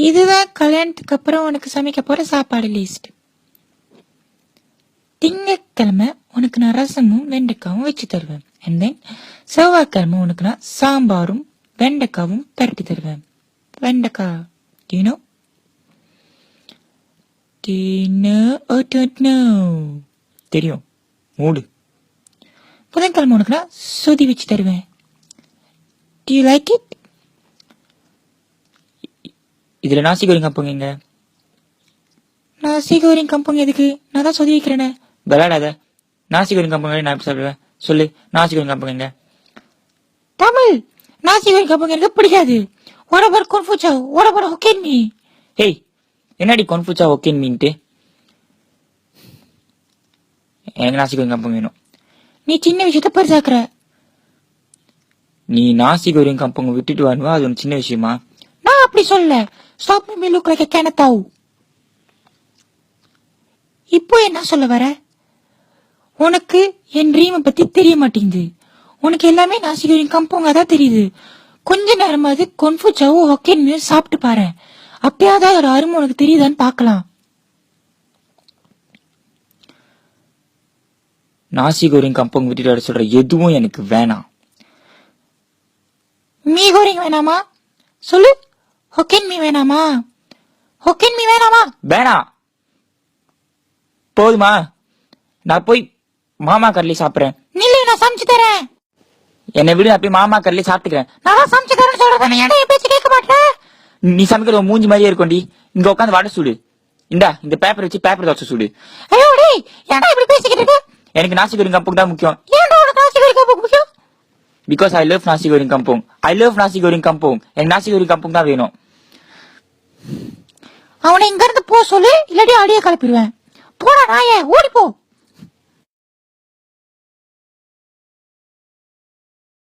இதுதான் கல்யாணத்துக்கு அப்புறம் உனக்கு சமைக்க போற சாப்பாடு லிஸ்ட். திங்கக்கிழமை உனக்கு நான் ரசமும் வெண்டைக்காவும் வச்சு தருவேன். அண்ட் தென் செவ்வாய்க்கிழமை உனக்கு நான் சாம்பாரும் வெண்டைக்காவும் பரட்டி தருவேன். வெண்டைக்காய் you தெரியும், மூடு. புதன்கிழமை உனக்கு நான் சொதி வச்சு தருவேன். Do you like it? இதுல நாசி கோரிங் கம்பங்க எங்க? நாசி கோரிங் கம்பங்க எதுக்கு? நான் தான் சொதி வைக்கிறேனே. விளையாடாத. நாசி கோரிங் கம்பங்க நான் எப்படி சொல்லுவேன்? சொல்லு, நாசி கோரிங் கம்பங்க எங்க? தமிழ் நாசி கோரிங் கம்பங்க எனக்கு பிடிக்காது. What about Konfucha? What about Hokkien mee? Hey, என்னடி Konfucha Hokkien மீன்ட்டு? எனக்கு நாசி கோரிங் கம்பங்க வேணும். நீ சின்ன விஷயத்த பெருசாக்குற. நீ நாசி கோரிங் கம்பங்க விட்டுட்டு வருவா, அது ஒரு சின்ன விஷயமா? நான் அப்படி சொல்ல. Stop me look like a canatau. இப்போ என்ன சொல்ல வர? உனக்கு என் ட்ரீமை பத்தி தெரிய மாட்டேங்குது. உனக்கு எல்லாமே நாசி கோரிங் கம்பங்க தான் தெரியுது. கொஞ்ச நேரமாவது கொன்ஃபுச்சாவும் ஹொக்கேன் மீயும் சாப்பிட்டு பாரு. அப்பயாவது ஒரு அருமை உனக்கு தெரியுதான்னு பாக்கலாம். நாசி கோரிங் கம்பங்க விட்டுட்டு வர சொல்ற எதுவும் எனக்கு வேணாம். மீ கோரிங் வேணாமா? சொல்லு. ஹொக்கேன் மீ வேணாமா? ஹொக்கேன் மீ வேணாமா? வேணாம். போதுமா? நான் போய் மாமா கரலி சாப்பிடுறேன். நில்லு, நான் சமைச்சு தரேன். என்னை விடு, நான் போய் மாமா கரலி சாப்பிட்டுக்கிறேன். நான் சமைச்சு தரேன்னு சொல்றேன். என்ன பேச்சு கேட்க மாட்டேன். நீ சமைக்கிற மூஞ்சி மாதிரியே இருக்கும்டி. இங்க உட்காந்து வடை சுடு. இந்தா இந்த பேப்பர் வச்சு பேப்பர் தோசை சுடு. ஐயோ டேய், ஏன்டா இப்படி பேசிக்கிட்டு இருக்க? எனக்கு நாசி கோரிங் கம்பங் தான் முக்கியம். ஏன்டா உனக்கு நாசி கோரிங் கம்பங் முக்கியம்? Because I love nasi goreng kampung. I love nasi goreng kampung. எனக்கு நாசி கோரிங் கம்பங் தான் வேணும். அவனை இங்க இருந்து போ சொல்லு, இல்லாட்டி அடியே கிளப்பிடுவேன். போடா நாயே, ஓடி போ.